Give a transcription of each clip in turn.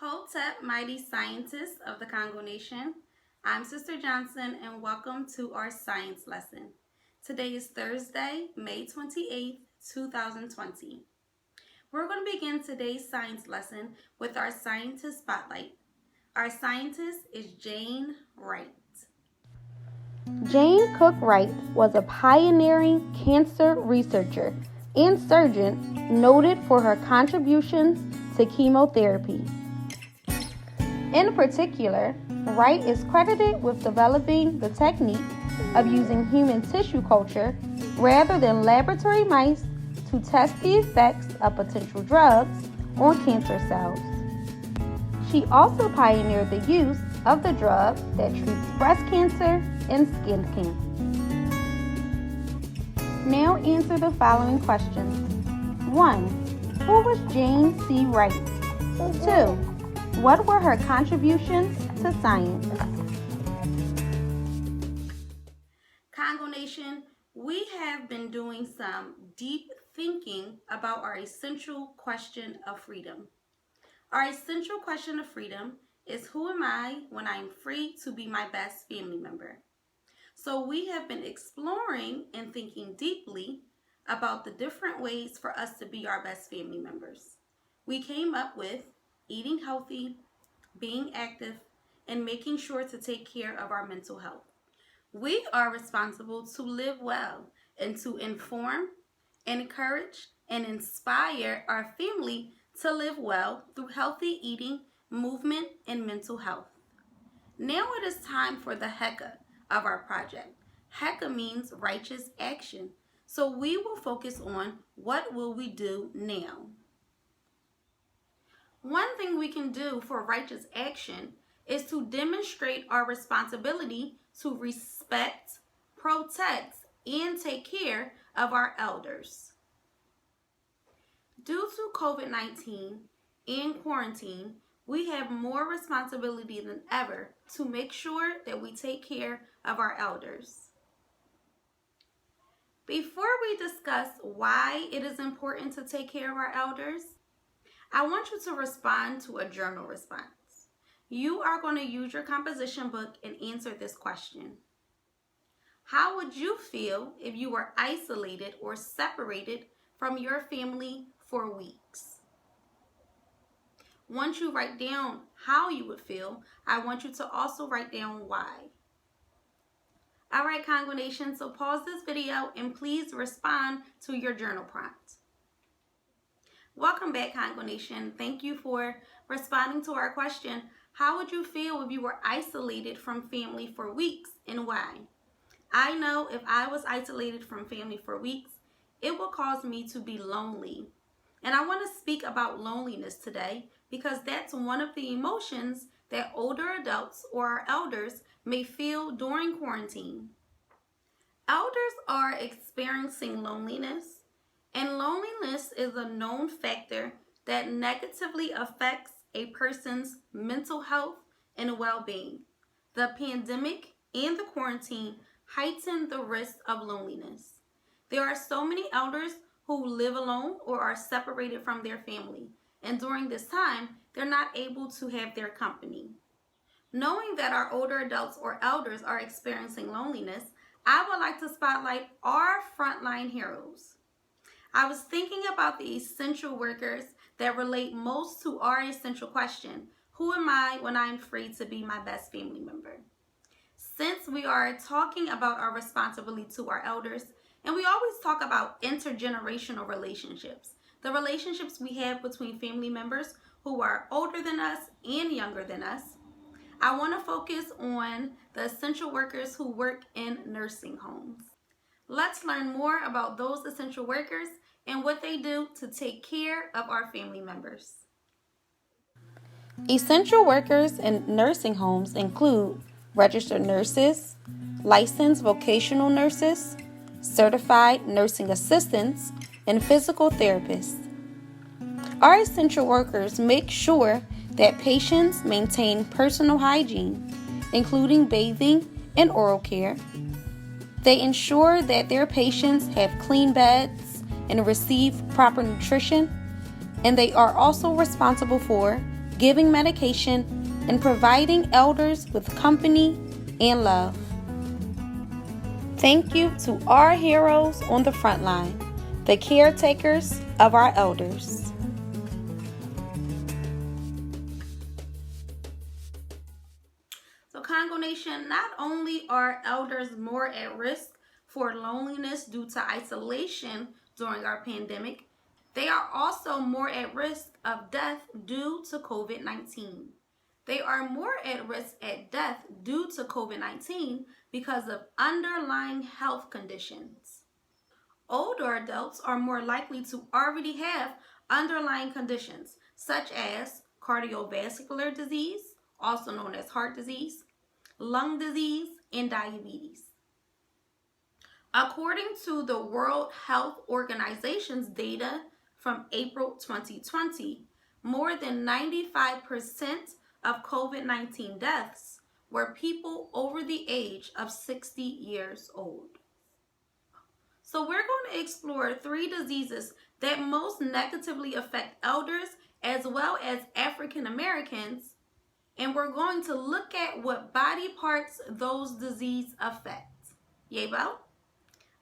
Hotep, mighty scientists of the Congo Nation. I'm Sister Johnson and welcome to our science lesson. Today is Thursday, May 28th, 2020. We're going to begin today's science lesson with our scientist spotlight. Our scientist is Jane Wright. Jane Cook Wright was a pioneering cancer researcher and surgeon noted for her contributions to chemotherapy. In particular, Wright is credited with developing the technique of using human tissue culture rather than laboratory mice to test the effects of potential drugs on cancer cells. She also pioneered the use of the drug that treats breast cancer and skin cancer. Now answer the following questions. 1. Who was Jane C. Wright? 2. What were her contributions to science? Congo Nation, we have been doing some deep thinking about our essential question of freedom. Our essential question of freedom is, who am I when I'm free to be my best family member? So we have been exploring and thinking deeply about the different ways for us to be our best family members. We came up with eating healthy, being active, and making sure to take care of our mental health. We are responsible to live well and to inform, encourage, and inspire our family to live well through healthy eating, movement, and mental health. Now it is time for the HEKA of our project. HEKA means righteous action. So we will focus on what will we do now. One thing we can do for righteous action is to demonstrate our responsibility to respect, protect, and take care of our elders. Due to COVID-19 and quarantine, we have more responsibility than ever to make sure that we take care of our elders. Before we discuss why it is important to take care of our elders, I want you to respond to a journal response. You are going to use your composition book and answer this question. How would you feel if you were isolated or separated from your family for weeks? Once you write down how you would feel, I want you to also write down why. All right, Congo Nation, so pause this video and please respond to your journal prompt. Welcome back, Congo Nation. Thank you for responding to our question, how would you feel if you were isolated from family for weeks and why? I know if I was isolated from family for weeks, it will cause me to be lonely. And I want to speak about loneliness today because that's one of the emotions that older adults or our elders may feel during quarantine. Elders are experiencing loneliness, and loneliness is a known factor that negatively affects a person's mental health and well-being. The pandemic and the quarantine heighten the risk of loneliness. There are so many elders who live alone or are separated from their family, and during this time, they're not able to have their company. Knowing that our older adults or elders are experiencing loneliness, I would like to spotlight our frontline heroes. I was thinking about the essential workers that relate most to our essential question, who am I when I'm free to be my best family member? Since we are talking about our responsibility to our elders, and we always talk about intergenerational relationships, the relationships we have between family members who are older than us and younger than us, I want to focus on the essential workers who work in nursing homes. Let's learn more about those essential workers and what they do to take care of our family members. Essential workers in nursing homes include registered nurses, licensed vocational nurses, certified nursing assistants, and physical therapists. Our essential workers make sure that patients maintain personal hygiene, including bathing and oral care. They ensure that their patients have clean beds and receive proper nutrition, and they are also responsible for giving medication, and providing elders with company and love. Thank you to our heroes on the front line, the caretakers of our elders. So Congo Nation, not only are elders more at risk for loneliness due to isolation during our pandemic, they are also more at risk of death due to COVID-19. They are more at risk at death due to COVID-19 because of underlying health conditions. Older adults are more likely to already have underlying conditions such as cardiovascular disease, also known as heart disease, lung disease, and diabetes. According to the World Health Organization's data from April 2020, more than 95% of COVID-19 deaths were people over the age of 60 years old. So we're going to explore 3 diseases that most negatively affect elders as well as African Americans, and we're going to look at what body parts those diseases affect. Yabo?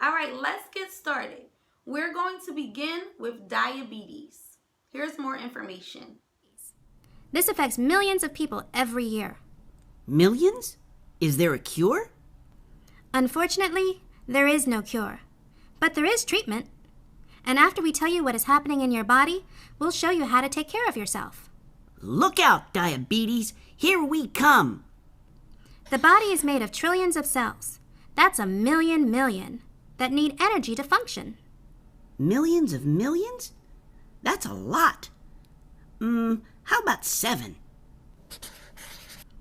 All right, let's get started. We're going to begin with diabetes. Here's more information. This affects millions of people every year. Millions? Is there a cure? Unfortunately, there is no cure. But there is treatment. And after we tell you what is happening in your body, we'll show you how to take care of yourself. Look out, diabetes! Here we come! The body is made of trillions of cells. That's a million that need energy to function. Millions of millions? That's a lot. How about 7?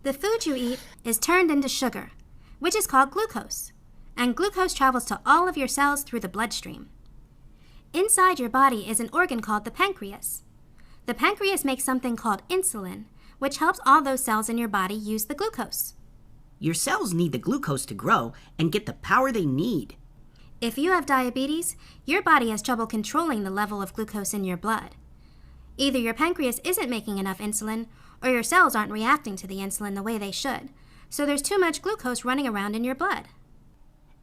The food you eat is turned into sugar, which is called glucose. And glucose travels to all of your cells through the bloodstream. Inside your body is an organ called the pancreas. The pancreas makes something called insulin, which helps all those cells in your body use the glucose. Your cells need the glucose to grow and get the power they need. If you have diabetes, your body has trouble controlling the level of glucose in your blood. Either your pancreas isn't making enough insulin, or your cells aren't reacting to the insulin the way they should, so there's too much glucose running around in your blood.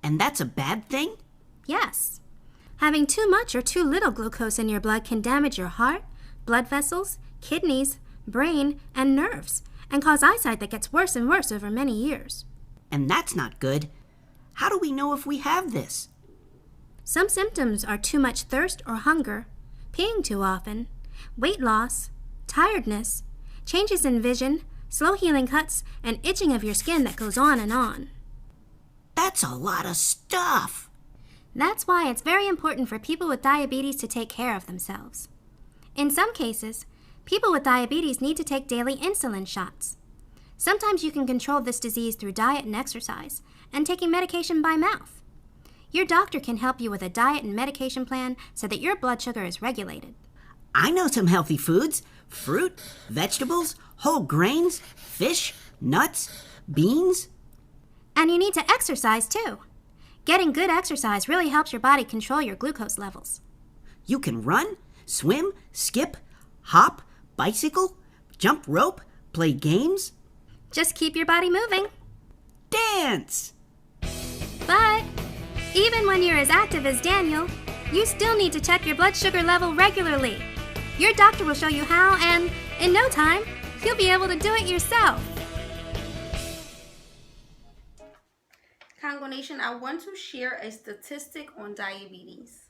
And that's a bad thing? Yes. Having too much or too little glucose in your blood can damage your heart, blood vessels, kidneys, brain, and nerves, and cause eyesight that gets worse and worse over many years. And that's not good. How do we know if we have this? Some symptoms are too much thirst or hunger, peeing too often, weight loss, tiredness, changes in vision, slow healing cuts, and itching of your skin that goes on and on. That's a lot of stuff. That's why it's very important for people with diabetes to take care of themselves. In some cases, people with diabetes need to take daily insulin shots. Sometimes you can control this disease through diet and exercise, and taking medication by mouth. Your doctor can help you with a diet and medication plan so that your blood sugar is regulated. I know some healthy foods: fruit, vegetables, whole grains, fish, nuts, beans. And you need to exercise too. Getting good exercise really helps your body control your glucose levels. You can run, swim, skip, hop, bicycle, jump rope, play games. Just keep your body moving. Dance! But even when you're as active as Daniel, you still need to check your blood sugar level regularly. Your doctor will show you how, and in no time, you'll be able to do it yourself. Congo Nation, I want to share a statistic on diabetes.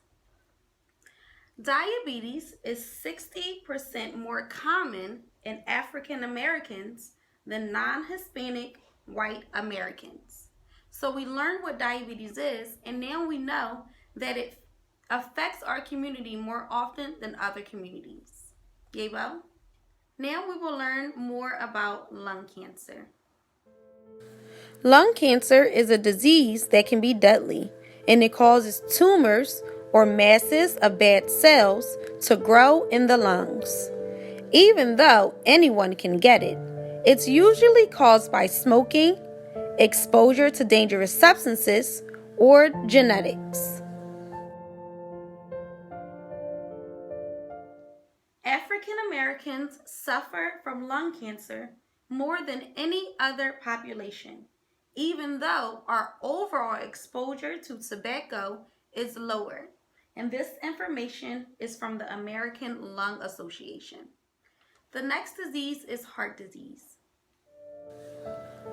Diabetes is 60% more common in African Americans than non-Hispanic white Americans. So we learned what diabetes is, and now we know that it affects our community more often than other communities. Yabo? Now we will learn more about lung cancer. Lung cancer is a disease that can be deadly, and it causes tumors or masses of bad cells to grow in the lungs. Even though anyone can get it, it's usually caused by smoking, exposure to dangerous substances, or genetics. African Americans suffer from lung cancer more than any other population, even though our overall exposure to tobacco is lower. And this information is from the American Lung Association. The next disease is heart disease.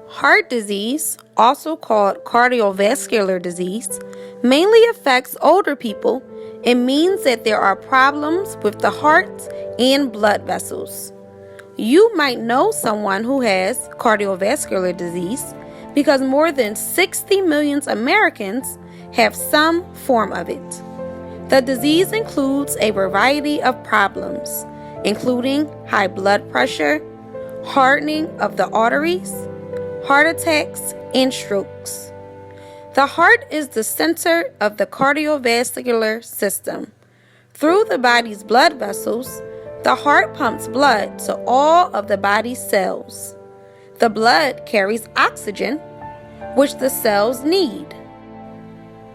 Heart disease, also called cardiovascular disease, mainly affects older people and means that there are problems with the heart and blood vessels. You might know someone who has cardiovascular disease because more than 60 million Americans have some form of it. The disease includes a variety of problems, including high blood pressure, hardening of the arteries, heart attacks, and strokes. The heart is the center of the cardiovascular system. Through the body's blood vessels, the heart pumps blood to all of the body's cells. The blood carries oxygen, which the cells need.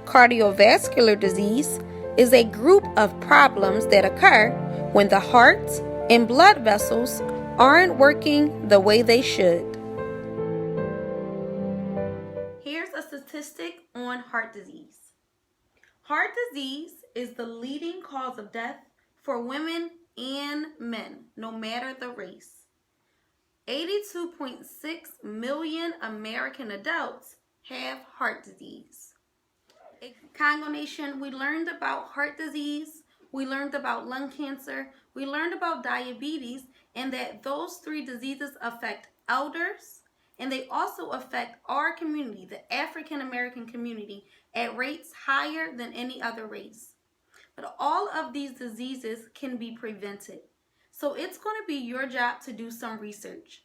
Cardiovascular disease is a group of problems that occur when the heart and blood vessels aren't working the way they should. Here's a statistic on heart disease. Heart disease is the leading cause of death for women and men, no matter the race. 82.6 million American adults have heart disease. Congo Nation, we learned about heart disease, we learned about lung cancer, we learned about diabetes, and that those three diseases affect elders, and they also affect our community, the African American community, at rates higher than any other race. But all of these diseases can be prevented. So it's going to be your job to do some research.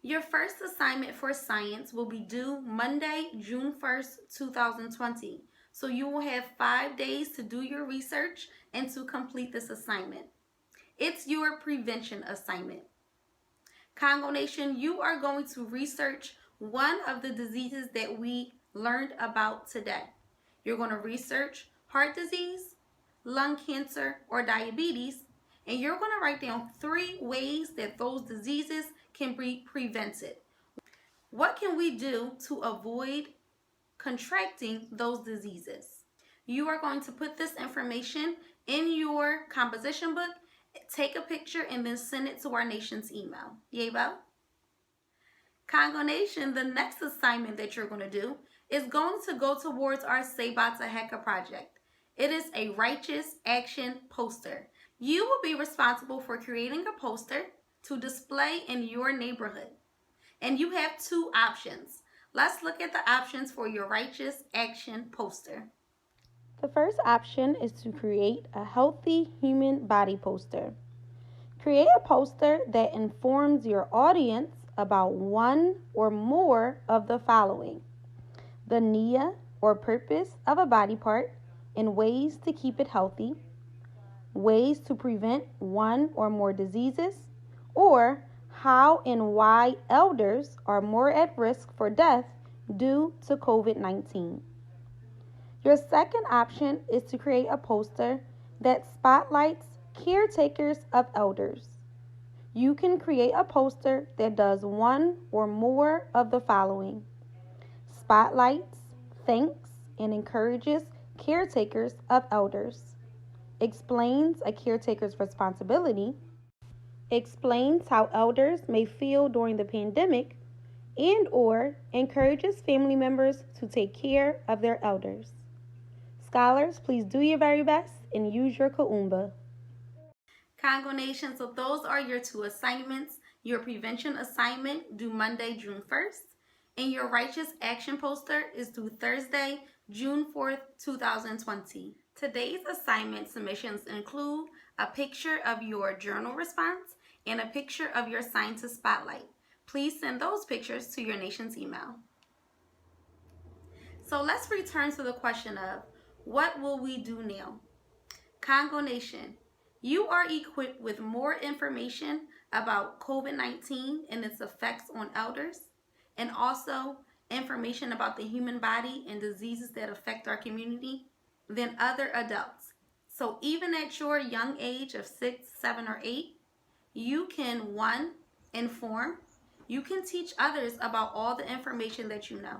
Your first assignment for science will be due Monday, June 1st, 2020. So you will have 5 days to do your research and to complete this assignment. It's your prevention assignment. Congo Nation, you are going to research one of the diseases that we learned about today. You're going to research heart disease, lung cancer, or diabetes, and you're going to write down 3 ways that those diseases can be prevented. What can we do to avoid contracting those diseases? You are going to put this information in your composition book, take a picture, and then send it to our nation's email. Yabo? Congo Nation, the next assignment that you're going to do is going to go towards our SBA to HEKA project. It is a righteous action poster. You will be responsible for creating a poster to display in your neighborhood. And you have 2 options. Let's look at the options for your righteous action poster. The first option is to create a healthy human body poster. Create a poster that informs your audience about one or more of the following: the nia or purpose of a body part and ways to keep it healthy, ways to prevent one or more diseases, or how and why elders are more at risk for death due to COVID-19. Your second option is to create a poster that spotlights caretakers of elders. You can create a poster that does one or more of the following: spotlights, thanks, and encourages caretakers of elders, explains a caretaker's responsibility, explains how elders may feel during the pandemic, and or encourages family members to take care of their elders. Scholars, please do your very best and use your Kaumba. Congo Nation, so those are your 2 assignments. Your prevention assignment due Monday, June 1st, and your righteous action poster is due Thursday, June 4th, 2020. Today's assignment submissions include a picture of your journal response and a picture of your scientist spotlight. Please send those pictures to your nation's email. So let's return to the question of what will we do now? Congo Nation, you are equipped with more information about COVID-19 and its effects on elders, and also information about the human body and diseases that affect our community than other adults. So even at your young age of 6, 7, or 8, You can, 1, inform. You can teach others about all the information that you know.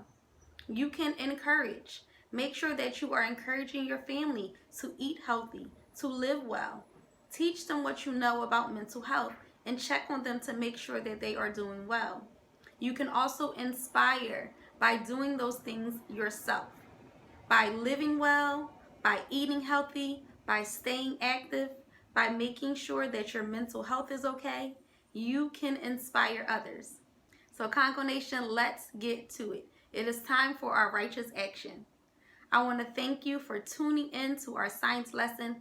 You can encourage. Make sure that you are encouraging your family to eat healthy, to live well. Teach them what you know about mental health and check on them to make sure that they are doing well. You can also inspire by doing those things yourself, by living well, by eating healthy, by staying active, by making sure that your mental health is okay. You can inspire others. So Congo Nation, let's get to it. It is time for our righteous action. I want to thank you for tuning in to our science lesson,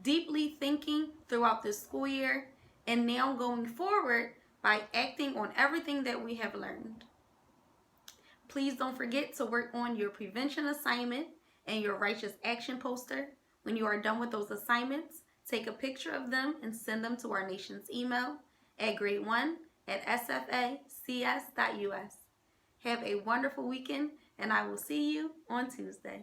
deeply thinking throughout this school year, and now going forward by acting on everything that we have learned. Please don't forget to work on your prevention assignment and your righteous action poster. When you are done with those assignments, take a picture of them and send them to our nation's email at grade1@sfacs.us. Have a wonderful weekend, and I will see you on Tuesday.